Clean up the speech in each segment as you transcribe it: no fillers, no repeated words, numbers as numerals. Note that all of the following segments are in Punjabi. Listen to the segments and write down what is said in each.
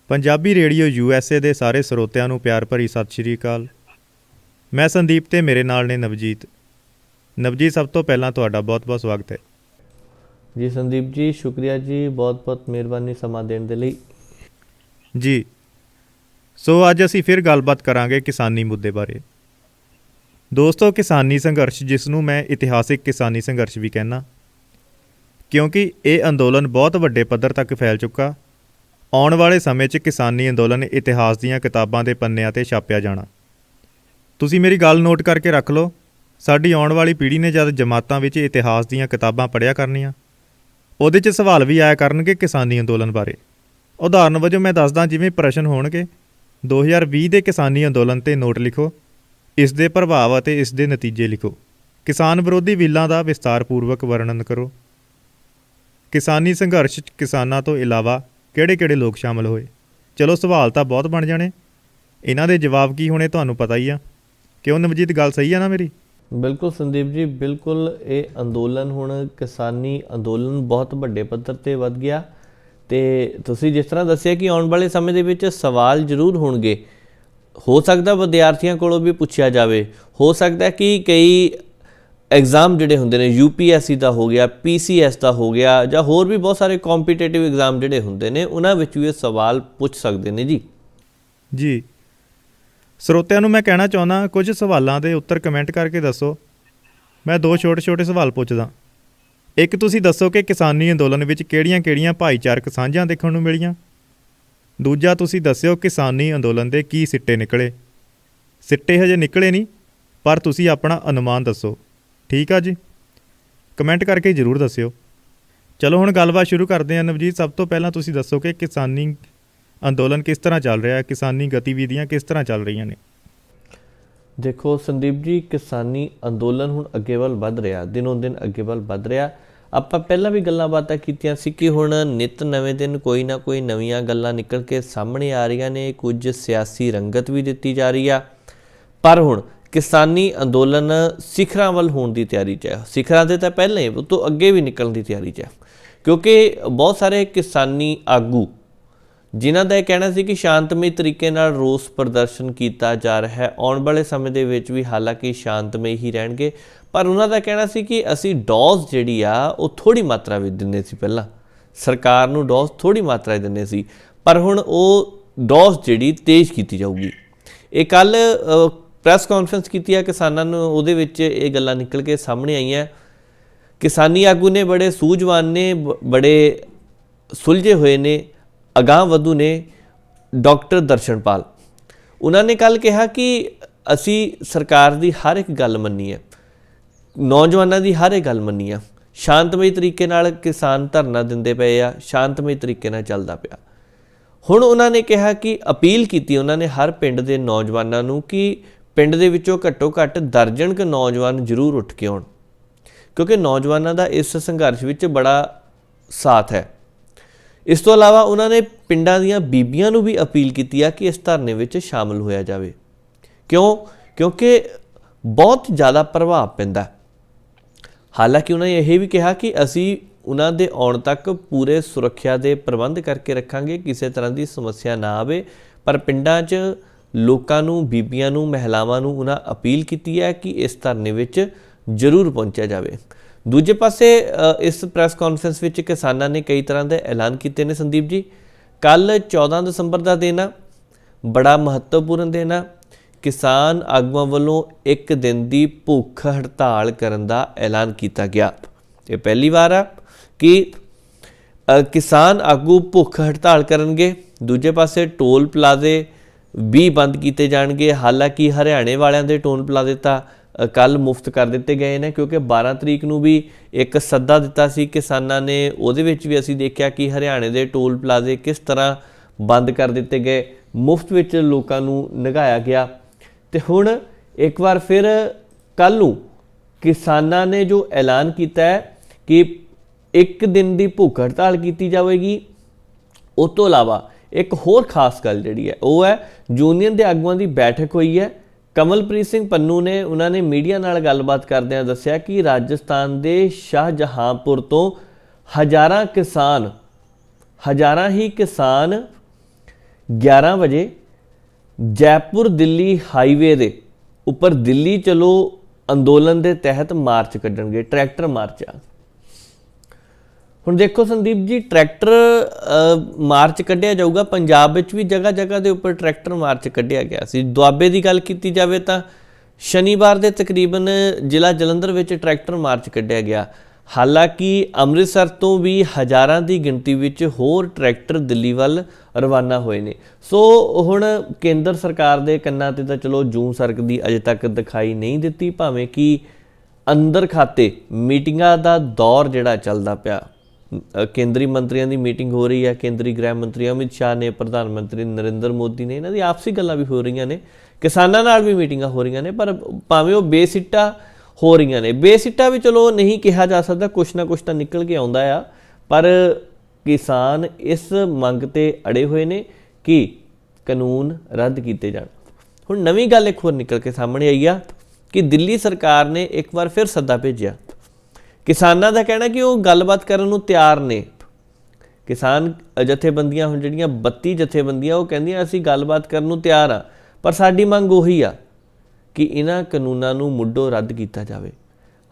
ਪੰਜਾਬੀ ਰੇਡੀਓ USA ਦੇ ਸਾਰੇ ਸਰੋਤਿਆਂ ਨੂੰ ਪਿਆਰ ਭਰੀ ਸਤਿ ਸ਼੍ਰੀ ਅਕਾਲ। ਮੈਂ ਸੰਦੀਪ ਤੇ ਮੇਰੇ ਨਾਲ ਨੇ ਨਵਜੀਤ। ਨਵਜੀਤ, ਸਭ ਤੋਂ ਪਹਿਲਾਂ ਤੁਹਾਡਾ ਬਹੁਤ-ਬਹੁਤ ਸਵਾਗਤ ਹੈ। ਜੀ ਸੰਦੀਪ ਜੀ, ਸ਼ੁਕਰੀਆ ਜੀ, ਬਹੁਤ-ਬਹੁਤ ਮਿਹਰਬਾਨੀ ਸਮਾਂ ਦੇਣ ਦੇ ਲਈ। ਜੀ, ਸੋ ਅੱਜ ਅਸੀਂ ਫਿਰ ਗੱਲਬਾਤ ਕਰਾਂਗੇ ਕਿਸਾਨੀ ਮੁੱਦੇ ਬਾਰੇ। ਦੋਸਤੋ, ਕਿਸਾਨੀ ਸੰਘਰਸ਼, ਜਿਸ ਨੂੰ ਮੈਂ ਇਤਿਹਾਸਿਕ ਕਿਸਾਨੀ ਸੰਘਰਸ਼ ਵੀ ਕਹਿੰਦਾ, ਕਿਉਂਕਿ ਇਹ ਅੰਦੋਲਨ ਬਹੁਤ ਵੱਡੇ ਪੱਧਰ ਤੱਕ ਫੈਲ ਚੁੱਕਾ। ਆਉਣ ਵਾਲੇ ਸਮੇਂ 'ਚ ਕਿਸਾਨੀ ਅੰਦੋਲਨ ਇਤਿਹਾਸ ਦੀਆਂ ਕਿਤਾਬਾਂ ਦੇ ਪੰਨਿਆਂ 'ਤੇ ਛਾਪਿਆ ਜਾਣਾ। ਤੁਸੀਂ ਮੇਰੀ ਗੱਲ ਨੋਟ ਕਰਕੇ ਰੱਖ ਲਓ। ਸਾਡੀ ਆਉਣ ਵਾਲੀ ਪੀੜ੍ਹੀ ਨੇ ਜਦ ਜਮਾਤਾਂ ਵਿੱਚ ਇਤਿਹਾਸ ਦੀਆਂ ਕਿਤਾਬਾਂ ਪੜ੍ਹਿਆ ਕਰਨੀਆਂ, ਉਹਦੇ 'ਚ ਸਵਾਲ ਵੀ ਆਇਆ ਕਰਨਗੇ ਕਿਸਾਨੀ ਅੰਦੋਲਨ ਬਾਰੇ। ਉਦਾਹਰਨ ਵਜੋਂ ਮੈਂ ਦੱਸਦਾ, ਜਿਵੇਂ ਪ੍ਰਸ਼ਨ ਹੋਣਗੇ 2020 ਦੇ ਕਿਸਾਨੀ ਅੰਦੋਲਨ 'ਤੇ ਨੋਟ ਲਿਖੋ, ਇਸ ਦੇ ਪ੍ਰਭਾਵ ਅਤੇ ਇਸ ਦੇ ਨਤੀਜੇ ਲਿਖੋ। ਕਿਸਾਨ ਵਿਰੋਧੀ ਬਿੱਲਾਂ ਦਾ ਵਿਸਤਾਰਪੂਰਵਕ ਵਰਣਨ ਕਰੋ। ਕਿਸਾਨੀ ਸੰਘਰਸ਼ 'ਚ ਕਿਸਾਨਾਂ ਤੋਂ ਇਲਾਵਾ ਕਿਹੜੇ-ਕਿਹੜੇ ਲੋਕ ਸ਼ਾਮਲ ਹੋਏ। ਚਲੋ, ਸਵਾਲ ਤਾਂ ਬਹੁਤ ਬਣ ਜਾਣੇ, ਇਹਨਾਂ ਦੇ ਜਵਾਬ ਕੀ ਹੋਣੇ ਤੁਹਾਨੂੰ ਪਤਾ ਹੀ ਆ। ਕਿਉਂ ਨਵਜੀਤ, ਗੱਲ ਸਹੀ ਆ ਨਾ ਮੇਰੀ? ਬਿਲਕੁਲ ਸੰਦੀਪ ਜੀ, ਬਿਲਕੁਲ। ਇਹ ਅੰਦੋਲਨ ਹੁਣ ਕਿਸਾਨੀ ਅੰਦੋਲਨ ਬਹੁਤ ਵੱਡੇ ਪੱਧਰ 'ਤੇ ਵੱਧ ਗਿਆ ਅਤੇ ਤੁਸੀਂ ਜਿਸ ਤਰ੍ਹਾਂ ਦੱਸਿਆ ਕਿ ਆਉਣ ਵਾਲੇ ਸਮੇਂ ਦੇ ਵਿੱਚ ਸਵਾਲ ਜ਼ਰੂਰ ਹੋਣਗੇ। ਹੋ ਸਕਦਾ ਵਿਦਿਆਰਥੀਆਂ ਕੋਲੋਂ ਵੀ ਪੁੱਛਿਆ ਜਾਵੇ, ਹੋ ਸਕਦਾ ਕਿ ਕਈ ਐਗਜ਼ਾਮ ਜਿਹੜੇ ਹੁੰਦੇ ਨੇ, UPSC ਦਾ ਹੋ ਗਿਆ, PCS ਦਾ ਹੋ ਗਿਆ, ਜਾਂ ਹੋਰ ਵੀ ਬਹੁਤ ਸਾਰੇ ਕੰਪੀਟੀਟਿਵ ਐਗਜ਼ਾਮ ਜਿਹੜੇ ਹੁੰਦੇ ਨੇ, ਉਹਨਾਂ ਵਿੱਚ ਵੀ ਇਹ ਸਵਾਲ ਪੁੱਛ ਸਕਦੇ ਨੇ ਜੀ। ਸਰੋਤਿਆਂ ਨੂੰ ਮੈਂ ਕਹਿਣਾ ਚਾਹੁੰਦਾ, ਕੁਝ ਸਵਾਲਾਂ ਦੇ ਉੱਤਰ ਕਮੈਂਟ ਕਰਕੇ ਦੱਸੋ। ਮੈਂ ਦੋ ਛੋਟੇ ਸਵਾਲ ਪੁੱਛਦਾ। ਇੱਕ, ਤੁਸੀਂ ਦੱਸੋ ਕਿ ਕਿਸਾਨੀ ਅੰਦੋਲਨ ਵਿੱਚ ਕਿਹੜੀਆਂ-ਕਿਹੜੀਆਂ ਭਾਈਚਾਰਕ ਸਾਂਝਾਂ ਦੇਖਣ ਨੂੰ ਮਿਲੀਆਂ। ਦੂਜਾ, ਤੁਸੀਂ ਦੱਸਿਓ ਕਿਸਾਨੀ ਅੰਦੋਲਨ ਦੇ ਕੀ ਸਿੱਟੇ ਨਿਕਲੇ। ਸਿੱਟੇ ਹਜੇ ਨਿਕਲੇ ਨਹੀਂ, ਪਰ ਤੁਸੀਂ ਆਪਣਾ ਅਨੁਮਾਨ ਦੱਸੋ। ਠੀਕ ਆ ਜੀ, ਕਮੈਂਟ ਕਰਕੇ ਜ਼ਰੂਰ ਦੱਸਿਓ। ਚਲੋ ਹੁਣ ਗੱਲਬਾਤ ਸ਼ੁਰੂ ਕਰਦੇ ਹਾਂ। ਨਵਜੀਤ, ਸਭ ਤੋਂ ਪਹਿਲਾਂ ਤੁਸੀਂ ਦੱਸੋ ਕਿ ਕਿਸਾਨੀ ਅੰਦੋਲਨ ਕਿਸ ਤਰ੍ਹਾਂ ਚੱਲ ਰਿਹਾ, ਕਿਸਾਨੀ ਗਤੀਵਿਧੀਆਂ ਕਿਸ ਤਰ੍ਹਾਂ ਚੱਲ ਰਹੀਆਂ ਨੇ। ਦੇਖੋ ਸੰਦੀਪ ਜੀ, ਕਿਸਾਨੀ ਅੰਦੋਲਨ ਹੁਣ ਅੱਗੇ ਵੱਲ ਵੱਧ ਰਿਹਾ, ਦਿਨੋਂ ਦਿਨ ਅੱਗੇ ਵੱਲ ਵੱਧ ਰਿਹਾ। ਆਪਾਂ ਪਹਿਲਾਂ ਵੀ ਗੱਲਾਂ ਬਾਤਾਂ ਕੀਤੀਆਂ ਸੀ ਕਿ ਹੁਣ ਨਿੱਤ ਨਵੇਂ ਦਿਨ ਕੋਈ ਨਾ ਕੋਈ ਨਵੀਆਂ ਗੱਲਾਂ ਨਿਕਲ ਕੇ ਸਾਹਮਣੇ ਆ ਰਹੀਆਂ ਨੇ, ਕੁਝ ਸਿਆਸੀ ਰੰਗਤ ਵੀ ਦਿੱਤੀ ਜਾ ਰਹੀ ਆ। ਪਰ ਹੁਣ ਕਿਸਾਨੀ ਅੰਦੋਲਨ ਸਿਖਰਾਂ ਵੱਲ ਹੋਣ ਦੀ ਤਿਆਰੀ 'ਚ ਹੈ। ਸਿਖਰਾਂ 'ਤੇ ਤਾਂ ਪਹਿਲਾਂ ਹੀ, ਉਹ ਤੋਂ ਅੱਗੇ ਵੀ ਨਿਕਲਣ ਦੀ ਤਿਆਰੀ 'ਚ ਹੈ, ਕਿਉਂਕਿ ਬਹੁਤ ਸਾਰੇ ਕਿਸਾਨੀ ਆਗੂ ਜਿਨ੍ਹਾਂ ਦਾ ਇਹ ਕਹਿਣਾ ਸੀ ਕਿ ਸ਼ਾਂਤਮਈ ਤਰੀਕੇ ਨਾਲ ਰੋਸ ਪ੍ਰਦਰਸ਼ਨ ਕੀਤਾ ਜਾ ਰਿਹਾ ਹੈ, ਆਉਣ ਵਾਲੇ ਸਮੇਂ ਦੇ ਵਿੱਚ ਵੀ ਹਾਲਾਂਕਿ ਸ਼ਾਂਤਮਈ ਹੀ ਰਹਿਣਗੇ, ਪਰ ਉਹਨਾਂ ਦਾ ਕਹਿਣਾ ਸੀ ਕਿ ਅਸੀਂ ਡੋਜ਼ ਜਿਹੜੀ ਆ ਉਹ ਥੋੜ੍ਹੀ ਮਾਤਰਾ ਵਿੱਚ ਦਿੰਦੇ ਸੀ। ਪਹਿਲਾਂ ਸਰਕਾਰ ਨੂੰ ਡੋਜ਼ ਥੋੜ੍ਹੀ ਮਾਤਰਾ ਦਿੰਦੇ ਸੀ, ਪਰ ਹੁਣ ਉਹ ਡੋਜ਼ ਜਿਹੜੀ ਤੇਜ਼ ਕੀਤੀ ਜਾਊਗੀ। ਇਹ ਕੱਲ੍ਹ ਪ੍ਰੈਸ ਕਾਨਫਰੰਸ ਕੀਤੀ ਹੈ ਕਿਸਾਨਾਂ ਨੂੰ, ਉਹਦੇ ਵਿੱਚ ਇਹ ਗੱਲਾਂ ਨਿਕਲ ਕੇ ਸਾਹਮਣੇ ਆਈਆਂ। ਕਿਸਾਨੀ ਆਗੂ ਨੇ, ਬੜੇ ਸੂਝਵਾਨ ਨੇ, ਬੜੇ ਸੁਲਝੇ ਹੋਏ ਨੇ, ਅਗਾਂਹ ਵਧੂ ਨੇ, ਡਾਕਟਰ ਦਰਸ਼ਨਪਾਲ। ਉਹਨਾਂ ਨੇ ਕੱਲ੍ਹ ਕਿਹਾ ਕਿ ਅਸੀਂ ਸਰਕਾਰ ਦੀ ਹਰ ਇੱਕ ਗੱਲ ਮੰਨੀ ਹੈ, ਨੌਜਵਾਨਾਂ ਦੀ ਹਰ ਇੱਕ ਗੱਲ ਮੰਨੀ ਆ। ਸ਼ਾਂਤਮਈ ਤਰੀਕੇ ਨਾਲ ਕਿਸਾਨ ਧਰਨਾ ਦਿੰਦੇ ਪਏ ਆ, ਸ਼ਾਂਤਮਈ ਤਰੀਕੇ ਨਾਲ ਚੱਲਦਾ ਪਿਆ। ਹੁਣ ਉਹਨਾਂ ਨੇ ਕਿਹਾ ਕਿ ਅਪੀਲ ਕੀਤੀ ਉਹਨਾਂ ਨੇ ਹਰ ਪਿੰਡ ਦੇ ਨੌਜਵਾਨਾਂ ਨੂੰ ਕਿ ਪਿੰਡ ਦੇ ਵਿੱਚੋਂ ਘੱਟੋ ਘੱਟ ਦਰਜਨ ਕੁ ਨੌਜਵਾਨ ਜ਼ਰੂਰ ਉੱਠ ਕੇ ਆਉਣ, ਕਿਉਂਕਿ ਨੌਜਵਾਨਾਂ ਦਾ ਇਸ ਸੰਘਰਸ਼ ਵਿੱਚ ਬੜਾ ਸਾਥ ਹੈ। ਇਸ ਤੋਂ ਇਲਾਵਾ ਉਹਨਾਂ ਨੇ ਪਿੰਡਾਂ ਦੀਆਂ ਬੀਬੀਆਂ ਨੂੰ ਵੀ ਅਪੀਲ ਕੀਤੀ ਆ ਕਿ ਇਸ ਧਰਨੇ ਵਿੱਚ ਸ਼ਾਮਲ ਹੋਇਆ ਜਾਵੇ। ਕਿਉਂਕਿ ਬਹੁਤ ਜ਼ਿਆਦਾ ਪ੍ਰਭਾਵ ਪੈਂਦਾ। ਹਾਲਾਂਕਿ ਉਹਨਾਂ ਨੇ ਇਹ ਵੀ ਕਿਹਾ ਕਿ ਅਸੀਂ ਉਹਨਾਂ ਦੇ ਆਉਣ ਤੱਕ ਪੂਰੇ ਸੁਰੱਖਿਆ ਦੇ ਪ੍ਰਬੰਧ ਕਰਕੇ ਰੱਖਾਂਗੇ, ਕਿਸੇ ਤਰ੍ਹਾਂ ਦੀ ਸਮੱਸਿਆ ਨਾ ਆਵੇ। ਪਰ ਪਿੰਡਾਂ 'ਚ ਲੋਕਾਂ ਨੂੰ, ਬੀਬੀਆਂ ਨੂੰ, ਮਹਿਲਾਵਾਂ ਨੂੰ ਉਹਨਾਂ ਅਪੀਲ ਕੀਤੀ ਹੈ ਕਿ ਇਸ ਧਰਨੇ ਵਿੱਚ ਜ਼ਰੂਰ ਪਹੁੰਚਿਆ ਜਾਵੇ। ਦੂਜੇ ਪਾਸੇ ਇਸ ਪ੍ਰੈਸ ਕਾਨਫਰੰਸ ਵਿੱਚ ਕਿਸਾਨਾਂ ਨੇ ਕਈ ਤਰ੍ਹਾਂ ਦੇ ਐਲਾਨ ਕੀਤੇ ਨੇ ਸੰਦੀਪ ਜੀ। ਕੱਲ੍ਹ 14 ਦਸੰਬਰ ਦਾ ਦਿਨ ਆ, ਬੜਾ ਮਹੱਤਵਪੂਰਨ ਦਿਨ ਆ। ਕਿਸਾਨ ਆਗੂਆਂ ਵੱਲੋਂ ਇੱਕ ਦਿਨ ਦੀ ਭੁੱਖ ਹੜਤਾਲ ਕਰਨ ਦਾ ਐਲਾਨ ਕੀਤਾ ਗਿਆ। ਇਹ ਪਹਿਲੀ ਵਾਰ ਆ ਕਿ ਕਿਸਾਨ ਆਗੂ ਭੁੱਖ ਹੜਤਾਲ ਕਰਨਗੇ। ਦੂਜੇ ਪਾਸੇ ਟੋਲ ਪਲਾਜ਼ੇ ਵੀ ਬੰਦ ਕੀਤੇ ਜਾਣਗੇ। ਹਾਲਾਂਕਿ ਹਰਿਆਣੇ ਵਾਲਿਆਂ ਦੇ ਟੋਲ ਪਲਾਜ਼ੇ ਤਾਂ ਕੱਲ੍ਹ ਮੁਫਤ ਕਰ ਦਿੱਤੇ ਗਏ ਨੇ, ਕਿਉਂਕਿ 12 ਤਰੀਕ ਨੂੰ ਵੀ ਇੱਕ ਸੱਦਾ ਦਿੱਤਾ ਸੀ ਕਿਸਾਨਾਂ ਨੇ। ਉਹਦੇ ਵਿੱਚ ਵੀ ਅਸੀਂ ਦੇਖਿਆ ਕਿ ਹਰਿਆਣੇ ਦੇ ਟੋਲ ਪਲਾਜ਼ੇ ਕਿਸ ਤਰ੍ਹਾਂ ਬੰਦ ਕਰ ਦਿੱਤੇ ਗਏ, ਮੁਫਤ ਵਿੱਚ ਲੋਕਾਂ ਨੂੰ ਲੰਘਾਇਆ ਗਿਆ। ਅਤੇ ਹੁਣ ਇੱਕ ਵਾਰ ਫਿਰ ਕੱਲ੍ਹ ਨੂੰ ਕਿਸਾਨਾਂ ਨੇ ਜੋ ਐਲਾਨ ਕੀਤਾ ਹੈ ਕਿ ਇੱਕ ਦਿਨ ਦੀ ਭੁੱਖ ਹੜਤਾਲ ਕੀਤੀ ਜਾਵੇਗੀ। ਉਸ ਤੋਂ ਇਲਾਵਾ ਇੱਕ ਹੋਰ ਖਾਸ ਗੱਲ ਜਿਹੜੀ ਹੈ ਉਹ ਹੈ, ਯੂਨੀਅਨ ਦੇ ਆਗੂਆਂ ਦੀ ਬੈਠਕ ਹੋਈ ਹੈ। ਕਮਲਪ੍ਰੀਤ ਸਿੰਘ ਪੰਨੂ ਨੇ, ਉਹਨਾਂ ਨੇ ਮੀਡੀਆ ਨਾਲ ਗੱਲਬਾਤ ਕਰਦਿਆਂ ਦੱਸਿਆ ਕਿ ਰਾਜਸਥਾਨ ਦੇ ਸ਼ਾਹਜਹਾਂਪੁਰ ਤੋਂ ਹਜ਼ਾਰਾਂ ਹੀ ਕਿਸਾਨ 11 ਵਜੇ ਜੈਪੁਰ ਦਿੱਲੀ ਹਾਈਵੇ ਦੇ ਉੱਪਰ ਦਿੱਲੀ ਚਲੋ ਅੰਦੋਲਨ ਦੇ ਤਹਿਤ ਮਾਰਚ ਕੱਢਣਗੇ, ਟਰੈਕਟਰ ਮਾਰਚ ਆ। ਹੁਣ ਦੇਖੋ ਸੰਦੀਪ ਜੀ, ਟਰੈਕਟਰ ਮਾਰਚ ਕੱਢਿਆ ਜਾਊਗਾ। ਪੰਜਾਬ ਵਿੱਚ ਵੀ ਜਗ੍ਹਾ ਜਗ੍ਹਾ ਦੇ ਉੱਪਰ ਟਰੈਕਟਰ ਮਾਰਚ ਕੱਢਿਆ ਗਿਆ ਸੀ। ਦੁਆਬੇ ਦੀ ਗੱਲ ਕੀਤੀ ਜਾਵੇ ਤਾਂ ਸ਼ਨੀਵਾਰ ਦੇ ਤਕਰੀਬਨ ਜ਼ਿਲ੍ਹਾ ਜਲੰਧਰ ਵਿੱਚ ਟਰੈਕਟਰ ਮਾਰਚ ਕੱਢਿਆ ਗਿਆ। ਹਾਲਾਂਕਿ ਅੰਮ੍ਰਿਤਸਰ ਤੋਂ ਵੀ ਹਜ਼ਾਰਾਂ ਦੀ ਗਿਣਤੀ ਵਿੱਚ ਹੋਰ ਟਰੈਕਟਰ ਦਿੱਲੀ ਵੱਲ ਰਵਾਨਾ ਹੋਏ ਨੇ। ਸੋ ਹੁਣ ਕੇਂਦਰ ਸਰਕਾਰ ਦੇ ਕੰਨਾਂ ਤੇ ਤਾਂ ਚਲੋ ਜੂੰ ਸਰਕਦੀ ਅਜੇ ਤੱਕ ਦਿਖਾਈ ਨਹੀਂ ਦਿੱਤੀ, ਭਾਵੇਂ ਕਿ ਅੰਦਰ ਖਾਤੇ ਮੀਟਿੰਗਾਂ ਦਾ ਦੌਰ ਜਿਹੜਾ ਚੱਲਦਾ ਪਿਆ। ਕੇਂਦਰੀ ਮੰਤਰੀਆਂ ਦੀ ਮੀਟਿੰਗ ਹੋ ਰਹੀ ਹੈ। ਕੇਂਦਰੀ ਗ੍ਰਹਿ ਮੰਤਰੀ ਅਮਿਤ ਸ਼ਾਹ ਨੇ, ਪ੍ਰਧਾਨ ਮੰਤਰੀ ਨਰਿੰਦਰ ਮੋਦੀ ਨੇ, ਇਹਨਾਂ ਦੀ ਆਪਸੀ ਗੱਲਾਂ ਵੀ ਹੋ ਰਹੀਆਂ ਨੇ, ਕਿਸਾਨਾਂ ਨਾਲ ਵੀ ਮੀਟਿੰਗਾਂ ਹੋ ਰਹੀਆਂ ਨੇ, ਪਰ ਭਾਵੇਂ ਉਹ ਬੇਸਿੱਟਾ ਹੋ ਰਹੀਆਂ ਨੇ। ਬੇਸਿੱਟਾ ਵੀ ਚਲੋ ਨਹੀਂ ਕਿਹਾ ਜਾ ਸਕਦਾ, ਕੁਛ ਨਾ ਕੁਛ ਤਾਂ ਨਿਕਲ ਕੇ ਆਉਂਦਾ ਆ, ਪਰ ਕਿਸਾਨ ਇਸ ਮੰਗ ਤੇ ਅੜੇ ਹੋਏ ਨੇ ਕਿ ਕਾਨੂੰਨ ਰੱਦ ਕੀਤੇ ਜਾਣ। ਹੁਣ ਨਵੀਂ ਗੱਲ ਇੱਕ ਹੋਰ ਨਿਕਲ ਕੇ ਸਾਹਮਣੇ ਆਈ ਆ ਕਿ ਦਿੱਲੀ ਸਰਕਾਰ ਨੇ ਇੱਕ ਵਾਰ ਫਿਰ ਸੱਦਾ ਭੇਜਿਆ। ਕਿਸਾਨਾਂ ਦਾ ਕਹਿਣਾ ਕਿ ਉਹ ਗੱਲਬਾਤ ਕਰਨ ਨੂੰ ਤਿਆਰ ਨੇ। ਕਿਸਾਨ ਜਥੇਬੰਦੀਆਂ, ਹੁਣ ਜਿਹੜੀਆਂ 32 ਜਥੇਬੰਦੀਆਂ, ਉਹ ਕਹਿੰਦੀਆਂ ਅਸੀਂ ਗੱਲਬਾਤ ਕਰਨ ਨੂੰ ਤਿਆਰ ਆ, ਪਰ ਸਾਡੀ ਮੰਗ ਉਹੀ ਆ ਕਿ ਇਹਨਾਂ ਕਾਨੂੰਨਾਂ ਨੂੰ ਮੁੱਢੋਂ ਰੱਦ ਕੀਤਾ ਜਾਵੇ।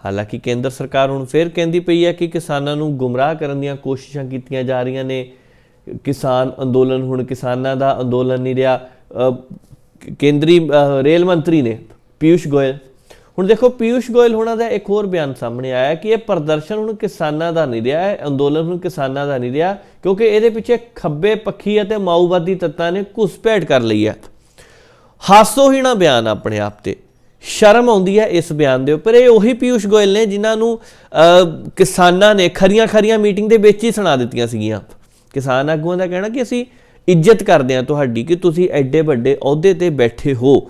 ਹਾਲਾਂਕਿ ਕੇਂਦਰ ਸਰਕਾਰ ਹੁਣ ਫਿਰ ਕਹਿੰਦੀ ਪਈ ਹੈ ਕਿ ਕਿਸਾਨਾਂ ਨੂੰ ਗੁੰਮਰਾਹ ਕਰਨ ਦੀਆਂ ਕੋਸ਼ਿਸ਼ਾਂ ਕੀਤੀਆਂ ਜਾ ਰਹੀਆਂ ਨੇ। ਕਿਸਾਨ ਅੰਦੋਲਨ ਹੁਣ ਕਿਸਾਨਾਂ ਦਾ ਅੰਦੋਲਨ ਨਹੀਂ ਰਿਹਾ। ਕੇਂਦਰੀ ਰੇਲ ਮੰਤਰੀ ਨੇ ਪੀਯੂਸ਼ ਗੋਇਲ, ਹੁਣ ਦੇਖੋ ਪੀਯੂਸ਼ ਗੋਇਲ ਹੋਣਾ ਦਾ ਇੱਕ ਹੋਰ ਬਿਆਨ ਸਾਹਮਣੇ ਆਇਆ ਕਿ ਇਹ ਪ੍ਰਦਰਸ਼ਨ ਹੁਣ ਕਿਸਾਨਾਂ ਦਾ ਨਹੀਂ ਰਿਹਾ, ਇਹ ਅੰਦੋਲਨ ਹੁਣ ਕਿਸਾਨਾਂ ਦਾ ਨਹੀਂ ਰਿਹਾ, ਕਿਉਂਕਿ ਇਹਦੇ ਪਿੱਛੇ ਖੱਬੇ ਪੱਖੀ ਅਤੇ ਮਾਓਵਾਦੀ ਤੱਤਾਂ ਨੇ ਘੁਸਪੈਠ ਕਰ ਲਈ ਹੈ। ਹਾਸੋਹੀਣਾ ਬਿਆਨ ਆਪਣੇ ਆਪ ਤੇ, ਸ਼ਰਮ ਆਉਂਦੀ ਹੈ ਇਸ ਬਿਆਨ ਦੇ ਉੱਪਰ। ਇਹ ਉਹੀ ਪੀਯੂਸ਼ ਗੋਇਲ ਨੇ ਜਿਨ੍ਹਾਂ ਨੂੰ ਕਿਸਾਨਾਂ ਨੇ ਖਰੀਆਂ ਮੀਟਿੰਗ ਦੇ ਵਿੱਚ ਹੀ ਸੁਣਾ ਦਿੱਤੀਆਂ ਸੀਗੀਆਂ। ਕਿਸਾਨ ਆਗੂਆਂ ਦਾ ਕਹਿਣਾ ਕਿ ਅਸੀਂ ਇੱਜ਼ਤ ਕਰਦੇ ਹਾਂ ਤੁਹਾਡੀ, ਕਿ ਤੁਸੀਂ ਐਡੇ ਵੱਡੇ ਅਹੁਦੇ ਤੇ ਬੈਠੇ ਹੋ,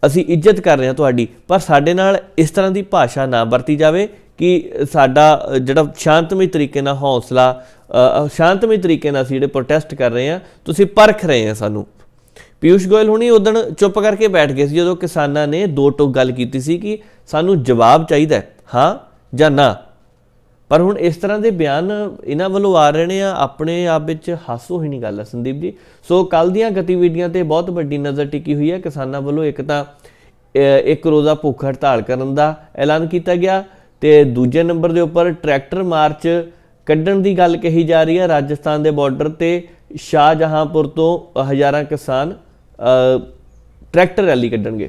ਅਸੀਂ ਇੱਜ਼ਤ ਕਰ ਰਹੇ ਹਾਂ ਤੁਹਾਡੀ, ਪਰ ਸਾਡੇ ਨਾਲ ਇਸ ਤਰ੍ਹਾਂ ਦੀ ਭਾਸ਼ਾ ਨਾ ਵਰਤੀ ਜਾਵੇ ਕਿ ਸਾਡਾ ਜਿਹੜਾ ਸ਼ਾਂਤਮਈ ਤਰੀਕੇ ਨਾਲ ਸ਼ਾਂਤਮਈ ਤਰੀਕੇ ਨਾਲ ਅਸੀਂ ਜਿਹੜੇ ਪ੍ਰੋਟੈਸਟ ਕਰ ਰਹੇ ਹਾਂ, ਤੁਸੀਂ ਪਰਖ ਰਹੇ ਹਾਂ ਸਾਨੂੰ। ਪੀਯੂਸ਼ ਗੋਇਲ ਹੁਣੀ ਉਦਣ ਚੁੱਪ ਕਰਕੇ ਬੈਠ ਗਏ ਸੀ ਜਦੋਂ ਕਿਸਾਨਾਂ ਨੇ ਦੋ ਟੁਕ ਗੱਲ ਕੀਤੀ ਸੀ ਕਿ ਸਾਨੂੰ ਜਵਾਬ ਚਾਹੀਦਾ ਹਾਂ ਜਾਂ ਨਾ। ਪਰ ਹੁਣ ਇਸ ਤਰ੍ਹਾਂ ਦੇ ਬਿਆਨ ਇਹਨਾਂ ਵੱਲੋਂ ਆ ਰਹੇ ਨੇ ਆ, ਆਪਣੇ ਆਪ ਵਿੱਚ ਹਾਸੋਹੀਣੀ ਗੱਲ ਹੈ ਸੰਦੀਪ ਜੀ। ਸੋ ਕੱਲ੍ਹ ਦੀਆਂ ਗਤੀਵਿਧੀਆਂ ਤੇ ਬਹੁਤ ਵੱਡੀ ਨਜ਼ਰ ਟਿਕੀ ਹੋਈ ਹੈ। ਕਿਸਾਨਾਂ ਵੱਲੋਂ ਇੱਕ ਤਾਂ 1 ਰੋਜ਼ਾ ਭੁੱਖ ਹੜਤਾਲ ਕਰਨ ਦਾ ਐਲਾਨ ਕੀਤਾ ਗਿਆ, ਤੇ ਦੂਜੇ ਨੰਬਰ ਦੇ ਉੱਪਰ ਟਰੈਕਟਰ ਮਾਰਚ ਕੱਢਣ ਦੀ ਗੱਲ ਕਹੀ ਜਾ ਰਹੀ ਹੈ। ਰਾਜਸਥਾਨ ਦੇ ਬਾਰਡਰ ਤੇ ਸ਼ਾਹਜਹਾਂਪੁਰ ਤੋਂ ਹਜ਼ਾਰਾਂ ਕਿਸਾਨ ਟਰੈਕਟਰ ਰੈਲੀ ਕੱਢਣਗੇ।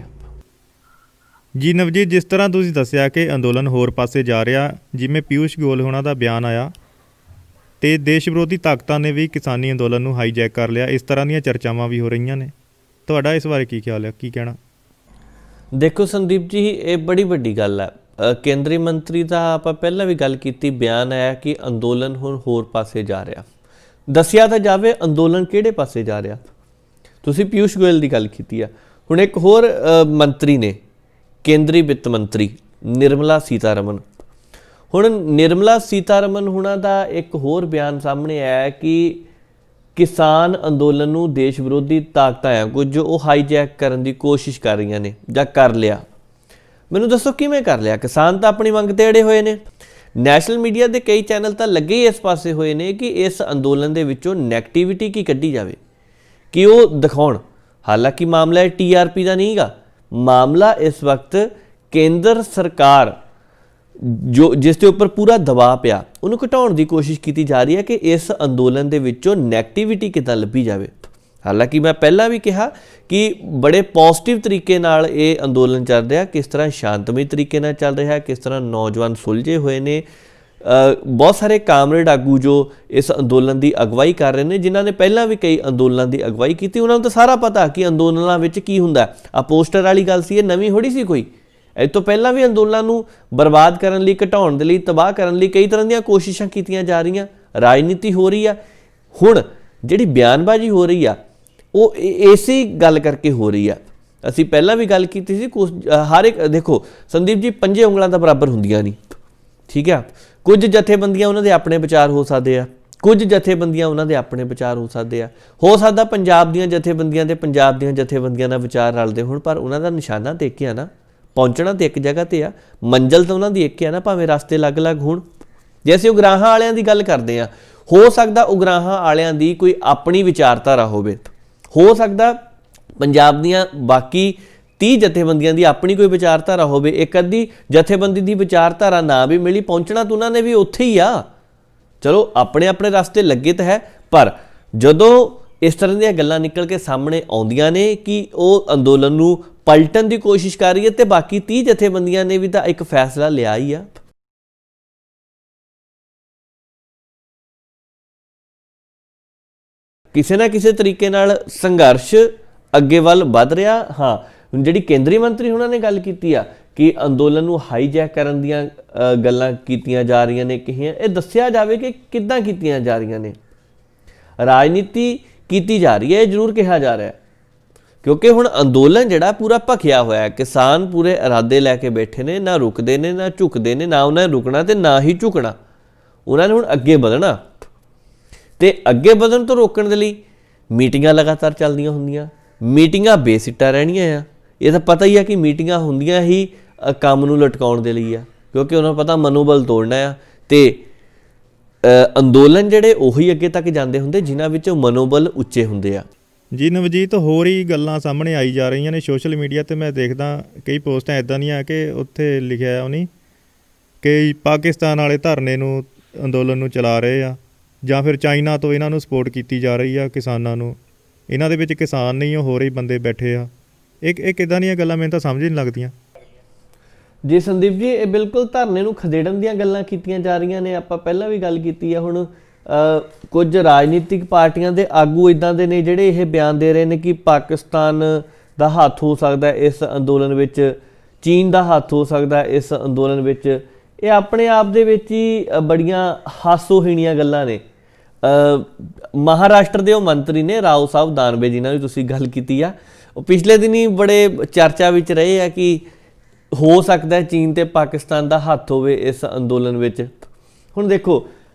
ਜੀ ਨਵਜੀਤ, ਜਿਸ ਤਰ੍ਹਾਂ ਤੁਸੀਂ ਦੱਸਿਆ ਕਿ ਅੰਦੋਲਨ ਹੋਰ ਪਾਸੇ ਜਾ ਰਿਹਾ, ਜਿਵੇਂ ਪੀਯੂਸ਼ ਗੋਇਲ ਹੋਣਾ ਦਾ ਬਿਆਨ ਆਇਆ ਤੇ ਦੇਸ਼ ਵਿਰੋਧੀ ਤਾਕਤਾਂ ਨੇ ਵੀ ਕਿਸਾਨੀ ਅੰਦੋਲਨ ਨੂੰ ਹਾਈਜੈਕ ਕਰ ਲਿਆ, ਇਸ ਤਰ੍ਹਾਂ ਦੀਆਂ ਚਰਚਾਵਾਂ ਵੀ ਹੋ ਰਹੀਆਂ ਨੇ। ਤੁਹਾਡਾ ਇਸ ਬਾਰੇ ਕੀ ਖਿਆਲ ਹੈ, ਕੀ ਕਹਿਣਾ? ਦੇਖੋ ਸੰਦੀਪ ਜੀ, ਇਹ ਬੜੀ ਵੱਡੀ ਗੱਲ ਹੈ। ਕੇਂਦਰੀ ਮੰਤਰੀ ਦਾ ਆਪਾਂ ਪਹਿਲਾਂ ਵੀ ਗੱਲ ਕੀਤੀ, ਬਿਆਨ ਆਇਆ ਕਿ ਅੰਦੋਲਨ ਹੁਣ ਹੋਰ ਪਾਸੇ ਜਾ ਰਿਹਾ। ਦੱਸਿਆ ਤਾਂ ਜਾਵੇ ਅੰਦੋਲਨ ਕਿਹੜੇ ਪਾਸੇ ਜਾ ਰਿਹਾ। ਤੁਸੀਂ ਪੀਯੂਸ਼ ਗੋਇਲ ਦੀ ਗੱਲ ਕੀਤੀ ਆ, ਹੁਣ ਇੱਕ ਹੋਰ ਮੰਤਰੀ ਨੇ, ਕੇਂਦਰੀ ਵਿੱਤ ਮੰਤਰੀ ਨਿਰਮਲਾ ਸੀਤਾਰਮਨ। ਹੁਣ ਨਿਰਮਲਾ ਸੀਤਾਰਮਨ ਹੁਣਾਂ ਦਾ ਇੱਕ ਹੋਰ ਬਿਆਨ ਸਾਹਮਣੇ ਆਇਆ ਕਿ ਕਿਸਾਨ ਅੰਦੋਲਨ ਨੂੰ ਦੇਸ਼ ਵਿਰੋਧੀ ਤਾਕਤਾਂ ਆ ਕੁਝ, ਉਹ ਹਾਈਜੈਕ ਕਰਨ ਦੀ ਕੋਸ਼ਿਸ਼ ਕਰ ਰਹੀਆਂ ਨੇ ਜਾਂ ਕਰ ਲਿਆ। ਮੈਨੂੰ ਦੱਸੋ ਕਿਵੇਂ ਕਰ ਲਿਆ? ਕਿਸਾਨ ਤਾਂ ਆਪਣੀ ਮੰਗ ਤੇ ਅੜੇ ਹੋਏ ਨੇ। ਨੈਸ਼ਨਲ ਮੀਡੀਆ ਦੇ ਕਈ ਚੈਨਲ ਤਾਂ ਲੱਗੇ ਹੀ ਇਸ ਪਾਸੇ ਹੋਏ ਨੇ ਕਿ ਇਸ ਅੰਦੋਲਨ ਦੇ ਵਿੱਚੋਂ ਨੈਗੇਟਿਵਿਟੀ ਕੀ ਕੱਢੀ ਜਾਵੇ, ਕਿ ਉਹ ਦਿਖਾਉਣ। ਹਾਲਾਂਕਿ ਮਾਮਲਾ TRP ਦਾ ਨਹੀਂ ਗਾ, ਮਾਮਲਾ ਇਸ ਵਕਤ ਕੇਂਦਰ ਸਰਕਾਰ ਜਿਸ ਦੇ ਉੱਪਰ ਪੂਰਾ ਦਬਾਅ ਪਿਆ, ਉਹਨੂੰ ਘਟਾਉਣ ਦੀ ਕੋਸ਼ਿਸ਼ ਕੀਤੀ ਜਾ ਰਹੀ ਹੈ ਕਿ ਇਸ ਅੰਦੋਲਨ ਦੇ ਵਿੱਚੋਂ ਨੈਗੇਟਿਵਿਟੀ ਕਿੱਦਾਂ ਲੱਭੀ ਜਾਵੇ। ਹਾਲਾਂਕਿ ਮੈਂ ਪਹਿਲਾਂ ਵੀ ਕਿਹਾ ਕਿ ਬੜੇ ਪੋਜ਼ਿਟਿਵ ਤਰੀਕੇ ਨਾਲ ਇਹ ਅੰਦੋਲਨ ਚੱਲ ਰਿਹਾ, ਕਿਸ ਤਰ੍ਹਾਂ ਸ਼ਾਂਤਮਈ ਤਰੀਕੇ ਨਾਲ ਚੱਲ ਰਿਹਾ, ਕਿਸ ਤਰ੍ਹਾਂ ਨੌਜਵਾਨ ਸੁਲਝੇ ਹੋਏ ਨੇ। ਬਹੁਤ ਸਾਰੇ ਕਾਮਰੇਡ ਆਗੂ ਜੋ ਇਸ ਅੰਦੋਲਨ ਦੀ ਅਗਵਾਈ ਕਰ ਰਹੇ ਨੇ, ਜਿਨ੍ਹਾਂ ਨੇ ਪਹਿਲਾਂ ਵੀ ਕਈ ਅੰਦੋਲਨਾਂ ਦੀ ਅਗਵਾਈ ਕੀਤੀ, ਉਹਨਾਂ ਨੂੰ ਤਾਂ ਸਾਰਾ ਪਤਾ ਕਿ ਅੰਦੋਲਨਾਂ ਵਿੱਚ ਕੀ ਹੁੰਦਾ। ਆ ਪੋਸਟਰ ਵਾਲੀ ਗੱਲ ਸੀ, ਇਹ ਨਵੀਂ ਥੋੜ੍ਹੀ ਸੀ ਕੋਈ। ਇਹ ਤੋਂ ਪਹਿਲਾਂ ਵੀ ਅੰਦੋਲਨਾਂ ਨੂੰ ਬਰਬਾਦ ਕਰਨ ਲਈ, ਘਟਾਉਣ ਦੇ ਲਈ, ਤਬਾਹ ਕਰਨ ਲਈ ਕਈ ਤਰ੍ਹਾਂ ਦੀਆਂ ਕੋਸ਼ਿਸ਼ਾਂ ਕੀਤੀਆਂ ਜਾ ਰਹੀਆਂ, ਰਾਜਨੀਤੀ ਹੋ ਰਹੀ ਆ। ਹੁਣ ਜਿਹੜੀ ਬਿਆਨਬਾਜ਼ੀ ਹੋ ਰਹੀ ਆ ਉਹ ਇਸੇ ਗੱਲ ਕਰਕੇ ਹੋ ਰਹੀ ਆ। ਅਸੀਂ ਪਹਿਲਾਂ ਵੀ ਗੱਲ ਕੀਤੀ ਸੀ, ਹਰ ਇੱਕ ਦੇਖੋ ਸੰਦੀਪ ਜੀ, 5 ਉਂਗਲਾਂ ਤਾਂ ਬਰਾਬਰ ਹੁੰਦੀਆਂ ਨਹੀਂ, ਠੀਕ ਆ। ਕੁਝ ਜਥੇਬੰਦੀਆਂ ਉਹਨਾਂ ਦੇ ਆਪਣੇ ਵਿਚਾਰ ਹੋ ਸਕਦੇ ਆ, ਕੁਝ ਜਥੇਬੰਦੀਆਂ ਉਹਨਾਂ ਦੇ ਆਪਣੇ ਵਿਚਾਰ ਹੋ ਸਕਦੇ ਆ। ਹੋ ਸਕਦਾ ਪੰਜਾਬ ਦੀਆਂ ਜਥੇਬੰਦੀਆਂ ਤੇ ਪੰਜਾਬ ਦੀਆਂ ਜਥੇਬੰਦੀਆਂ ਦਾ ਵਿਚਾਰ ਰਲਦੇ ਹੋਣ, ਪਰ ਉਹਨਾਂ ਦਾ ਨਿਸ਼ਾਨਾ ਤੇ ਇੱਕ ਆ ਨਾ, ਪਹੁੰਚਣਾ ਤੇ ਇੱਕ ਜਗ੍ਹਾ ਤੇ ਆ, ਮੰਜ਼ਿਲ ਤਾਂ ਉਹਨਾਂ ਦੀ ਇੱਕ ਆ ਨਾ, ਭਾਵੇਂ ਰਸਤੇ ਅਲੱਗ-ਅਲੱਗ ਹੋਣ। ਜੇ ਅਸੀਂ ਉਗਰਾਹਾਂ ਵਾਲਿਆਂ ਦੀ ਗੱਲ ਕਰਦੇ ਹਾਂ, ਹੋ ਸਕਦਾ ਉਗਰਾਹਾਂ ਵਾਲਿਆਂ ਦੀ ਕੋਈ ਆਪਣੀ ਵਿਚਾਰਧਾਰਾ ਹੋਵੇ, ਹੋ ਸਕਦਾ ਪੰਜਾਬ ਦੀਆਂ ਬਾਕੀ 30 ਜਥੇਬੰਦੀਆਂ ਦੀ ਆਪਣੀ ਕੋਈ ਵਿਚਾਰਧਾਰਾ ਹੋਵੇ, ਇੱਕ ਅੱਧੀ ਜਥੇਬੰਦੀ ਦੀ ਵਿਚਾਰਧਾਰਾ ਨਾ ਵੀ ਮਿਲੀ, ਪਹੁੰਚਣਾ ਤਾਂ ਉਹਨਾਂ ਨੇ ਵੀ ਉੱਥੇ ਹੀ ਆ। ਚਲੋ ਆਪਣੇ ਆਪਣੇ ਰਸਤੇ ਲੱਗੇ ਤਾਂ ਹੈ, ਪਰ ਜਦੋਂ ਇਸ ਤਰ੍ਹਾਂ ਦੀਆਂ ਗੱਲਾਂ ਨਿਕਲ ਕੇ ਸਾਹਮਣੇ ਆਉਂਦੀਆਂ ਨੇ ਕਿ ਉਹ ਅੰਦੋਲਨ ਨੂੰ ਪਲਟਣ ਦੀ ਕੋਸ਼ਿਸ਼ ਕਰ ਰਹੀ ਹੈ, ਤੇ ਬਾਕੀ 30 ਜਥੇਬੰਦੀਆਂ ਨੇ ਵੀ ਤਾਂ ਇੱਕ ਫੈਸਲਾ ਲਿਆ ਹੀ ਆ। ਕਿਸੇ ਨਾ ਕਿਸੇ ਤਰੀਕੇ ਨਾਲ ਸੰਘਰਸ਼ ਅੱਗੇ ਵੱਲ ਵੱਧ ਰਿਹਾ। ਹਾਂ, ਜਿਹੜੀ ਕੇਂਦਰੀ ਮੰਤਰੀ ਉਹਨਾਂ ਨੇ ਗੱਲ ਕੀਤੀ ਆ ਕਿ ਅੰਦੋਲਨ ਨੂੰ ਹਾਈਜੈਕ ਕਰਨ ਦੀਆਂ ਗੱਲਾਂ ਕੀਤੀਆਂ ਜਾ ਰਹੀਆਂ ਨੇ, ਕਹੀਆਂ ਇਹ ਦੱਸਿਆ ਜਾਵੇ ਕਿ ਕਿੱਦਾਂ ਕੀਤੀਆਂ ਜਾ ਰਹੀਆਂ ਨੇ। ਰਾਜਨੀਤੀ ਕੀਤੀ ਜਾ ਰਹੀ ਹੈ, ਇਹ ਜ਼ਰੂਰ ਕਿਹਾ ਜਾ ਰਿਹਾ, ਕਿਉਂਕਿ ਹੁਣ ਅੰਦੋਲਨ ਜਿਹੜਾ ਪੂਰਾ ਭਖਿਆ ਹੋਇਆ, ਕਿਸਾਨ ਪੂਰੇ ਇਰਾਦੇ ਲੈ ਕੇ ਬੈਠੇ ਨੇ, ਨਾ ਰੁਕਦੇ ਨੇ ਨਾ ਝੁਕਦੇ ਨੇ, ਨਾ ਉਹਨਾਂ ਨੇ ਰੁਕਣਾ ਤੇ ਨਾ ਹੀ ਝੁਕਣਾ। ਉਹਨਾਂ ਨੇ ਹੁਣ ਅੱਗੇ ਵਧਣਾ, ਤੇ ਅੱਗੇ ਵਧਣ ਤੋਂ ਰੋਕਣ ਦੇ ਲਈ ਮੀਟਿੰਗਾਂ ਲਗਾਤਾਰ ਚੱਲਦੀਆਂ ਹੁੰਦੀਆਂ। ਮੀਟਿੰਗਾਂ ਬੇਸਿੱਟਾ ਰਹਿਣੀਆਂ ਆ, ਇਹ ਤਾਂ ਪਤਾ ਹੀ ਆ ਕਿ ਮੀਟਿੰਗਾਂ ਹੁੰਦੀਆਂ ਹੀ ਕੰਮ ਨੂੰ ਲਟਕਾਉਣ ਦੇ ਲਈ ਆ, ਕਿਉਂਕਿ ਉਹਨਾਂ ਨੂੰ ਪਤਾ ਮਨੋਬਲ ਤੋੜਨਾ ਆ। ਤੇ ਅੰਦੋਲਨ ਜਿਹੜੇ ਉਹੀ ਅੱਗੇ ਤੱਕ ਜਾਂਦੇ ਹੁੰਦੇ ਜਿਨ੍ਹਾਂ ਵਿੱਚ ਮਨੋਬਲ ਉੱਚੇ ਹੁੰਦੇ ਆ। ਜੀ ਨਵਜੀਤ, ਹੋਰ ਹੀ ਗੱਲਾਂ ਸਾਹਮਣੇ ਆਈ ਜਾ ਰਹੀਆਂ ਨੇ ਸੋਸ਼ਲ ਮੀਡੀਆ 'ਤੇ। ਮੈਂ ਦੇਖਦਾ ਕਈ ਪੋਸਟਾਂ ਇੱਦਾਂ ਦੀਆਂ ਕਿ ਉੱਥੇ ਲਿਖਿਆ ਉਹਨੇ ਕਿ ਪਾਕਿਸਤਾਨ ਵਾਲੇ ਧਰਨੇ ਨੂੰ, ਅੰਦੋਲਨ ਨੂੰ ਚਲਾ ਰਹੇ ਆ, ਜਾਂ ਫਿਰ ਚਾਈਨਾ ਤੋਂ ਇਹਨਾਂ ਨੂੰ ਸਪੋਰਟ ਕੀਤੀ ਜਾ ਰਹੀ ਆ ਕਿਸਾਨਾਂ ਨੂੰ। ਇਹਨਾਂ ਦੇ ਵਿੱਚ ਕਿਸਾਨ ਨਹੀਂ, ਉਹ ਹੋਰ ਹੀ ਬੰਦੇ ਬੈਠੇ ਆ। ਇਹ ਕਿੱਦਾਂ ਦੀਆਂ ਗੱਲਾਂ ਮੈਨੂੰ ਤਾਂ ਸਮਝ ਨਹੀਂ ਲੱਗਦੀਆਂ। ਜੀ ਸੰਦੀਪ ਜੀ, ਇਹ ਬਿਲਕੁਲ ਧਰਨੇ ਨੂੰ ਖਦੇੜਨ ਦੀਆਂ ਗੱਲਾਂ ਕੀਤੀਆਂ ਜਾ ਰਹੀਆਂ ਨੇ। ਆਪਾਂ ਪਹਿਲਾਂ ਵੀ ਗੱਲ ਕੀਤੀ ਆ। ਹੁਣ ਕੁਝ ਰਾਜਨੀਤਿਕ ਪਾਰਟੀਆਂ ਦੇ ਆਗੂ ਇੱਦਾਂ ਦੇ ਨੇ ਜਿਹੜੇ ਇਹ ਬਿਆਨ ਦੇ ਰਹੇ ਨੇ ਕਿ ਪਾਕਿਸਤਾਨ ਦਾ ਹੱਥ ਹੋ ਸਕਦਾ ਇਸ ਅੰਦੋਲਨ ਵਿੱਚ, ਚੀਨ ਦਾ ਹੱਥ ਹੋ ਸਕਦਾ ਇਸ ਅੰਦੋਲਨ ਵਿੱਚ। ਇਹ ਆਪਣੇ ਆਪ ਦੇ ਵਿੱਚ ਹੀ ਬੜੀਆਂ ਹਾਸੋਹੀਣੀਆਂ ਗੱਲਾਂ ਨੇ। ਮਹਾਰਾਸ਼ਟਰ ਦੇ ਉਹ ਮੰਤਰੀ ਨੇ ਰਾਓ ਸਾਹਿਬ ਦਾਨਵੇ, ਜਿਨ੍ਹਾਂ ਦੀ ਤੁਸੀਂ ਗੱਲ ਕੀਤੀ ਆ, ਉਹ ਪਿਛਲੇ ਦਿਨੀ ਬੜੇ ਚਰਚਾ ਵਿੱਚ ਰਹੇ ਆ ਕਿ ਹੋ ਸਕਦਾ ਚੀਨ ਤੇ ਪਾਕਿਸਤਾਨ ਦਾ ਹੱਥ ਹੋਵੇ ਇਸ ਅੰਦੋਲਨ ਵਿੱਚ। ਹੁਣ ਦੇਖੋ,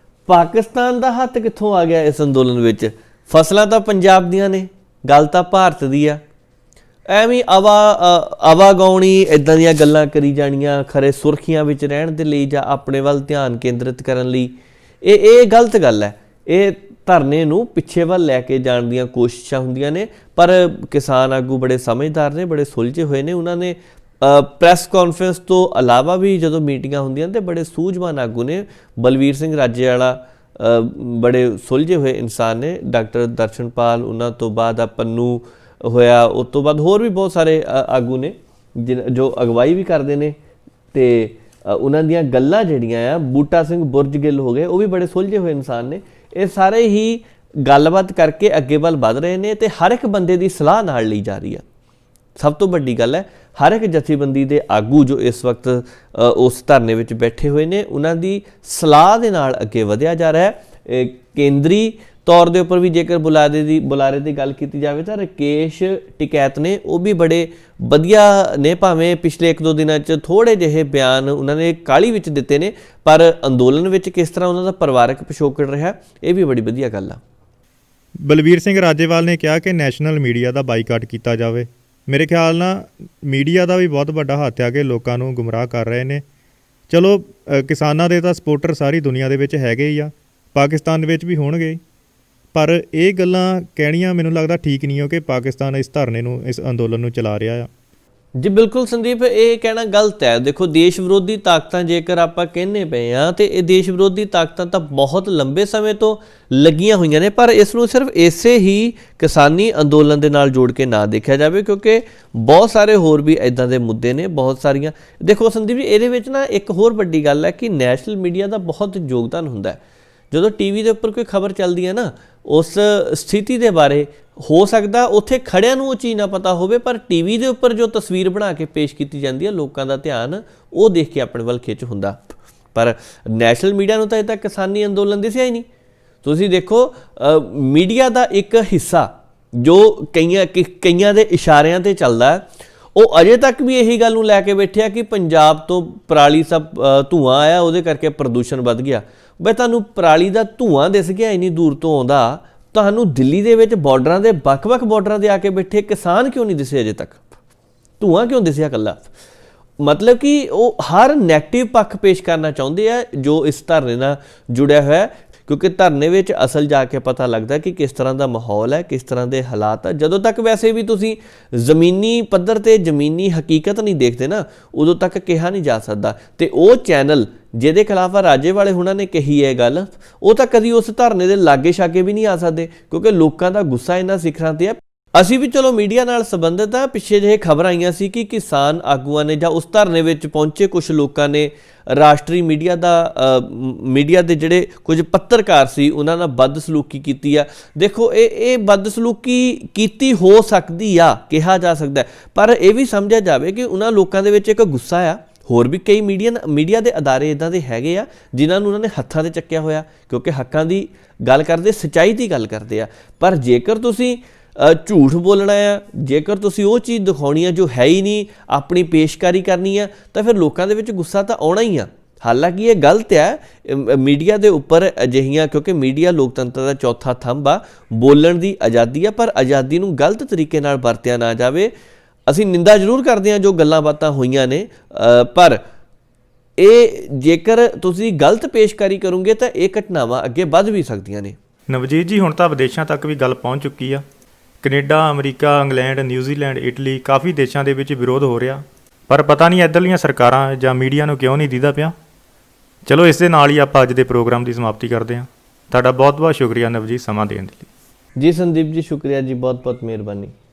ਪਾਕਿਸਤਾਨ ਦਾ ਹੱਥ ਕਿੱਥੋਂ ਆ ਗਿਆ ਇਸ ਅੰਦੋਲਨ ਵਿੱਚ? ਫਸਲਾਂ ਤਾਂ ਪੰਜਾਬ ਦੀਆਂ ਨੇ, ਗੱਲ ਤਾਂ ਭਾਰਤ ਦੀ ਆ। ਐਵੇਂ ਆਵਾਗਾਉਣੀ ਇੱਦਾਂ ਦੀਆਂ ਗੱਲਾਂ ਕਰੀ ਜਾਣੀਆਂ, ਖਰੇ ਸੁਰਖੀਆਂ ਵਿੱਚ ਰਹਿਣ ਦੇ ਲਈ ਜਾਂ ਆਪਣੇ ਵੱਲ ਧਿਆਨ ਕੇਂਦਰਿਤ ਕਰਨ ਲਈ। ਇਹ ਗਲਤ ਗੱਲ ਹੈ। ਇਹ ਧਰਨੇ ਨੂੰ ਪਿੱਛੇ ਵੱਲ ਲੈ ਕੇ ਜਾਣ ਦੀਆਂ ਕੋਸ਼ਿਸ਼ਾਂ ਹੁੰਦੀਆਂ ਨੇ। ਪਰ ਕਿਸਾਨ ਆਗੂ ਬੜੇ ਸਮਝਦਾਰ ਨੇ, ਬੜੇ ਸੁਲਝੇ ਹੋਏ ਨੇ। ਉਹਨਾਂ ਨੇ ਪ੍ਰੈਸ ਕਾਨਫਰੰਸ ਤੋਂ ਇਲਾਵਾ ਵੀ ਜਦੋਂ ਮੀਟਿੰਗਾਂ ਹੁੰਦੀਆਂ ਤੇ ਬੜੇ ਸੂਝਵਾਨ ਆਗੂ ਨੇ। ਬਲਵੀਰ ਸਿੰਘ ਰਾਜੇਵਾਲਾ ਬੜੇ ਸੁਲਝੇ ਹੋਏ ਇਨਸਾਨ ਨੇ, ਡਾਕਟਰ ਦਰਸ਼ਨਪਾਲ, ਉਹਨਾਂ ਤੋਂ ਬਾਅਦ ਪੰਨੂ ਹੋਇਆ, ਉਸ ਤੋਂ ਬਾਅਦ ਹੋਰ ਵੀ ਬਹੁਤ ਸਾਰੇ ਆਗੂ ਨੇ ਜੋ ਅਗਵਾਈ ਵੀ ਕਰਦੇ ਨੇ। ਤੇ ਉਹਨਾਂ ਦੀਆਂ ਗੱਲਾਂ ਜਿਹੜੀਆਂ ਆ, ਬੂਟਾ ਸਿੰਘ ਬੁਰਜ ਗਿੱਲ ਹੋ ਗਏ, ਉਹ ਵੀ ਬੜੇ ਸੁਲਝੇ ਹੋਏ ਇਨਸਾਨ ਨੇ। ਇਹ ਸਾਰੇ ਹੀ ਗੱਲਬਾਤ ਕਰਕੇ ਅੱਗੇ ਵੱਲ ਵਧ ਰਹੇ ਨੇ ਤੇ ਹਰ ਇੱਕ ਬੰਦੇ ਦੀ ਸਲਾਹ ਨਾਲ ਲਈ ਜਾ ਰਹੀ ਆ। ਸਭ ਤੋਂ ਵੱਡੀ ਗੱਲ ਹੈ, ਹਰ ਇੱਕ ਜਥੇਬੰਦੀ ਦੇ ਆਗੂ ਜੋ ਇਸ ਵਕਤ ਉਸ ਧਰਨੇ ਵਿੱਚ ਬੈਠੇ ਹੋਏ ਨੇ, ਉਹਨਾਂ ਦੀ ਸਲਾਹ ਦੇ ਨਾਲ ਅੱਗੇ ਵਧਿਆ ਜਾ ਰਿਹਾ ਹੈ। ਕੇਂਦਰੀ ਤੌਰ ਦੇ ਉੱਪਰ ਵੀ ਜੇਕਰ ਬੁਲਾਰੇ ਦੀ ਗੱਲ ਕੀਤੀ ਜਾਵੇ ਤਾਂ ਰਾਕੇਸ਼ ਟਿਕੈਤ ਨੇ, ਉਹ ਵੀ ਬੜੇ ਵਧੀਆ ਨੇ। ਭਾਵੇਂ ਪਿਛਲੇ 1-2 ਦਿਨਾਂ 'ਚ ਥੋੜ੍ਹੇ ਜਿਹੇ ਬਿਆਨ ਉਹਨਾਂ ਨੇ ਕਾਹਲੀ ਵਿੱਚ ਦਿੱਤੇ ਨੇ, ਪਰ ਅੰਦੋਲਨ ਵਿੱਚ ਕਿਸ ਤਰ੍ਹਾਂ ਉਹਨਾਂ ਦਾ ਪਰਿਵਾਰਕ ਪਿਛੋਕੜ ਰਿਹਾ, ਇਹ ਵੀ ਬੜੀ ਵਧੀਆ ਗੱਲ ਆ। ਬਲਵੀਰ ਸਿੰਘ ਰਾਜੇਵਾਲ ਨੇ ਕਿਹਾ ਕਿ ਨੈਸ਼ਨਲ ਮੀਡੀਆ ਦਾ ਬਾਈਕਾਟ ਕੀਤਾ ਜਾਵੇ। ਮੇਰੇ ਖਿਆਲ ਨਾਲ ਮੀਡੀਆ ਦਾ ਵੀ ਬਹੁਤ ਵੱਡਾ ਹੱਥ ਆ ਕਿ ਲੋਕਾਂ ਨੂੰ ਗੁੰਮਰਾਹ ਕਰ ਰਹੇ ਨੇ। ਚਲੋ ਕਿਸਾਨਾਂ ਦੇ ਤਾਂ ਸਪੋਰਟਰ ਸਾਰੀ ਦੁਨੀਆ ਦੇ ਵਿੱਚ ਹੈਗੇ ਹੀ ਆ, ਪਾਕਿਸਤਾਨ ਦੇ ਵਿੱਚ ਵੀ ਹੋਣਗੇ, ਪਰ ਇਹ ਗੱਲਾਂ ਕਹਿਣੀਆਂ ਮੈਨੂੰ ਲੱਗਦਾ ਠੀਕ ਨਹੀਂ ਹੋ ਕਿ ਪਾਕਿਸਤਾਨ ਇਸ ਧਰਨੇ ਨੂੰ, ਇਸ ਅੰਦੋਲਨ ਨੂੰ ਚਲਾ ਰਿਹਾ ਆ। ਜੀ ਬਿਲਕੁਲ ਸੰਦੀਪ, ਇਹ ਕਹਿਣਾ ਗਲਤ ਹੈ। ਦੇਖੋ, ਦੇਸ਼ ਵਿਰੋਧੀ ਤਾਕਤਾਂ ਜੇਕਰ ਆਪਾਂ ਕਹਿੰਦੇ ਪਏ ਹਾਂ ਤੇ ਇਹ ਦੇਸ਼ ਵਿਰੋਧੀ ਤਾਕਤਾਂ ਤਾਂ ਬਹੁਤ ਲੰਬੇ ਸਮੇਂ ਤੋਂ ਲੱਗੀਆਂ ਹੋਈਆਂ ਨੇ, ਪਰ ਇਸ ਨੂੰ ਸਿਰਫ ਇਸੇ ਹੀ ਕਿਸਾਨੀ ਅੰਦੋਲਨ ਦੇ ਨਾਲ ਜੋੜ ਕੇ ਨਾ ਦੇਖਿਆ ਜਾਵੇ, ਕਿਉਂਕਿ ਬਹੁਤ ਸਾਰੇ ਹੋਰ ਵੀ ਇੱਦਾਂ ਦੇ ਮੁੱਦੇ ਨੇ, ਬਹੁਤ ਸਾਰੀਆਂ। ਦੇਖੋ ਸੰਦੀਪ ਜੀ, ਇਹਦੇ ਵਿੱਚ ਨਾ ਇੱਕ ਹੋਰ ਵੱਡੀ ਗੱਲ ਹੈ ਕਿ ਨੈਸ਼ਨਲ ਮੀਡੀਆ ਦਾ ਬਹੁਤ ਯੋਗਦਾਨ ਹੁੰਦਾ ਹੈ। ਜਦੋਂ ਟੀਵੀ ਦੇ ਉੱਪਰ ਕੋਈ ਖਬਰ ਚੱਲਦੀ ਹੈ ਨਾ, ਉਸ ਸਥਿਤੀ ਦੇ ਬਾਰੇ ਹੋ ਸਕਦਾ ਉੱਥੇ ਖੜਿਆਂ ਨੂੰ ਉਹ ਚੀਜ਼ ਨਾ ਪਤਾ ਹੋਵੇ, ਪਰ ਟੀਵੀ ਦੇ ਉੱਪਰ ਜੋ ਤਸਵੀਰ ਬਣਾ ਕੇ ਪੇਸ਼ ਕੀਤੀ ਜਾਂਦੀ ਹੈ, ਲੋਕਾਂ ਦਾ ਧਿਆਨ ਉਹ ਦੇਖ ਕੇ ਆਪਣੇ ਵੱਲ ਖਿੱਚ ਹੁੰਦਾ। ਪਰ ਨੈਸ਼ਨਲ ਮੀਡੀਆ ਨੂੰ ਤਾਂ ਇਹ ਤਾਂ ਕਿਸਾਨੀ ਅੰਦੋਲਨ ਦਿਸਿਆ ਹੀ ਨਹੀਂ। ਤੁਸੀਂ ਦੇਖੋ, ਮੀਡੀਆ ਦਾ ਇੱਕ ਹਿੱਸਾ ਜੋ ਕਈਆਂ ਦੇ ਇਸ਼ਾਰਿਆਂ 'ਤੇ ਚੱਲਦਾ, ਉਹ ਅਜੇ ਤੱਕ ਵੀ ਇਹੀ ਗੱਲ ਨੂੰ ਲੈ ਕੇ ਬੈਠੇ ਆ ਕਿ ਪੰਜਾਬ ਤੋਂ ਪਰਾਲੀ ਸਭ ਧੂੰਆਂ ਆਇਆ, ਉਹਦੇ ਕਰਕੇ ਪ੍ਰਦੂਸ਼ਣ ਵੱਧ ਗਿਆ। ਬਈ ਤੁਹਾਨੂੰ ਪਰਾਲੀ ਦਾ ਧੂੰਆਂ ਦਿਸ ਗਿਆ ਇੰਨੀ ਦੂਰ ਤੋਂ ਆਉਂਦਾ, ਤੁਹਾਨੂੰ ਦਿੱਲੀ ਦੇ ਵਿੱਚ ਬਾਰਡਰਾਂ ਦੇ ਵੱਖ-ਵੱਖ ਬਾਰਡਰਾਂ 'ਤੇ ਆ ਕੇ ਬੈਠੇ ਕਿਸਾਨ ਕਿਉਂ ਨਹੀਂ ਦਿਸੇ ਅਜੇ ਤੱਕ? ਧੂੰਆਂ ਕਿਉਂ ਦਿਸਿਆ ਇਕੱਲਾ? ਮਤਲਬ ਕਿ ਉਹ ਹਰ ਨੈਗੇਟਿਵ ਪੱਖ ਪੇਸ਼ ਕਰਨਾ ਚਾਹੁੰਦੇ ਆ ਜੋ ਇਸ ਧਰਨੇ ਨਾਲ ਜੁੜਿਆ ਹੋਇਆ, ਕਿਉਂਕਿ ਧਰਨੇ ਵਿੱਚ ਅਸਲ ਜਾ ਕੇ ਪਤਾ ਲੱਗਦਾ ਕਿ ਕਿਸ ਤਰ੍ਹਾਂ ਦਾ ਮਾਹੌਲ ਹੈ, ਕਿਸ ਤਰ੍ਹਾਂ ਦੇ ਹਾਲਾਤ ਆ। ਜਦੋਂ ਤੱਕ ਵੈਸੇ ਵੀ ਤੁਸੀਂ ਜ਼ਮੀਨੀ ਪੱਧਰ ਤੇ ਜ਼ਮੀਨੀ ਹਕੀਕਤ ਨਹੀਂ ਦੇਖਦੇ ਨਾ, ਉਦੋਂ ਤੱਕ ਕਿਹਾ ਨਹੀਂ ਜਾ ਸਕਦਾ। ਤੇ ਉਹ ਚੈਨਲ ਜਿਹਦੇ ਖਿਲਾਫ ਰਾਜੇ ਵਾਲੇ ਹੁਣਾਂ ਨੇ ਕਹੀ ਹੈ ਗੱਲ, ਉਹ ਤਾਂ ਕਦੀ ਉਸ ਧਰਨੇ ਦੇ ਲਾਗੇ ਛਾਗੇ ਵੀ ਨਹੀਂ ਆ ਸਕਦੇ, ਕਿਉਂਕਿ ਲੋਕਾਂ ਦਾ ਗੁੱਸਾ ਇਹਨਾਂ ਸਿਖਰਾਂ ਤੇ ਆ। ਅਸੀਂ ਵੀ ਚਲੋ ਮੀਡੀਆ ਨਾਲ ਸੰਬੰਧਿਤ ਆ। ਪਿੱਛੇ ਜਿਹੇ ਖਬਰ ਆਈਆਂ ਸੀ ਕਿ ਕਿਸਾਨ ਆਗੂਆਂ ਨੇ ਜਾਂ ਉਸ ਧਰਨੇ ਵਿੱਚ ਪਹੁੰਚੇ ਕੁਝ ਲੋਕਾਂ ਨੇ ਰਾਸ਼ਟਰੀ ਮੀਡੀਆ ਦੇ ਜਿਹੜੇ ਕੁਝ ਪੱਤਰਕਾਰ ਸੀ ਉਹਨਾਂ ਨਾਲ ਬਦਸਲੂਕੀ ਕੀਤੀ ਆ। ਦੇਖੋ ਇਹ ਬਦਸਲੂਕੀ ਕੀਤੀ ਹੋ ਸਕਦੀ ਆ, ਕਿਹਾ ਜਾ ਸਕਦਾ, ਪਰ ਇਹ ਵੀ ਸਮਝਿਆ ਜਾਵੇ ਕਿ ਉਹਨਾਂ ਲੋਕਾਂ ਦੇ ਵਿੱਚ ਇੱਕ ਗੁੱਸਾ ਆ। ਹੋਰ ਵੀ ਕਈ ਮੀਡੀਆ ਦੇ ਅਦਾਰੇ ਇੱਦਾਂ ਦੇ ਹੈਗੇ ਆ ਜਿਨ੍ਹਾਂ ਨੂੰ ਉਹਨਾਂ ਨੇ ਹੱਥਾਂ 'ਤੇ ਚੱਕਿਆ ਹੋਇਆ, ਕਿਉਂਕਿ ਹੱਕਾਂ ਦੀ ਗੱਲ ਕਰਦੇ, ਸੱਚਾਈ ਦੀ ਗੱਲ ਕਰਦੇ ਆ। ਪਰ ਜੇਕਰ ਤੁਸੀਂ ਝੂਠ ਬੋਲਣਾ ਆ, ਜੇਕਰ ਤੁਸੀਂ ਉਹ ਚੀਜ਼ ਦਿਖਾਉਣੀ ਆ ਜੋ ਹੈ ਹੀ ਨਹੀਂ, ਆਪਣੀ ਪੇਸ਼ਕਾਰੀ ਕਰਨੀ ਆ, ਤਾਂ ਫਿਰ ਲੋਕਾਂ ਦੇ ਵਿੱਚ ਗੁੱਸਾ ਤਾਂ ਆਉਣਾ ਹੀ ਆ। ਹਾਲਾਂਕਿ ਇਹ ਗਲਤ ਹੈ ਮੀਡੀਆ ਦੇ ਉੱਪਰ ਅਜਿਹੀਆਂ, ਕਿਉਂਕਿ ਮੀਡੀਆ ਲੋਕਤੰਤਰ ਦਾ ਚੌਥਾ ਥੰਬ ਆ, ਬੋਲਣ ਦੀ ਆਜ਼ਾਦੀ ਆ, ਪਰ ਆਜ਼ਾਦੀ ਨੂੰ ਗਲਤ ਤਰੀਕੇ ਨਾਲ ਵਰਤਿਆ ਨਾ ਜਾਵੇ। ਅਸੀਂ ਨਿੰਦਾ ਜ਼ਰੂਰ ਕਰਦੇ ਹਾਂ ਜੋ ਗੱਲਾਂ ਬਾਤਾਂ ਹੋਈਆਂ ਨੇ, ਪਰ ਇਹ ਜੇਕਰ ਤੁਸੀਂ ਗਲਤ ਪੇਸ਼ਕਾਰੀ ਕਰੋਗੇ ਤਾਂ ਇਹ ਘਟਨਾਵਾਂ ਅੱਗੇ ਵੱਧ ਵੀ ਸਕਦੀਆਂ ਨੇ। ਨਵਜੀਤ ਜੀ, ਹੁਣ ਤਾਂ ਵਿਦੇਸ਼ਾਂ ਤੱਕ ਵੀ ਗੱਲ ਪਹੁੰਚ ਚੁੱਕੀ ਆ। Canada, America, England, New Zealand, Italy, ਕਾਫੀ ਦੇਸ਼ਾਂ ਦੇ ਵਿੱਚ ਵਿਰੋਧ ਹੋ ਰਿਹਾ, ਪਰ ਪਤਾ ਨਹੀਂ ਇੱਧਰਲੀਆਂ ਸਰਕਾਰਾਂ ਜਾਂ ਮੀਡੀਆ ਨੂੰ ਕਿਉਂ ਨਹੀਂ ਦੀਦਾ ਪਿਆ। ਚਲੋ, ਇਸ ਦੇ ਨਾਲ ਹੀ ਆਪਾਂ ਅੱਜ ਦੇ ਪ੍ਰੋਗਰਾਮ ਦੀ ਸਮਾਪਤੀ ਕਰਦੇ ਹਾਂ। ਤੁਹਾਡਾ ਬਹੁਤ ਬਹੁਤ ਸ਼ੁਕਰੀਆ ਨਵਜੀਤ, ਸਮਾਂ ਦੇਣ ਦੇ ਲਈ। ਜੀ ਸੰਦੀਪ ਜੀ, ਸ਼ੁਕਰੀਆ ਜੀ, ਬਹੁਤ ਬਹੁਤ ਮਿਹਰਬਾਨੀ।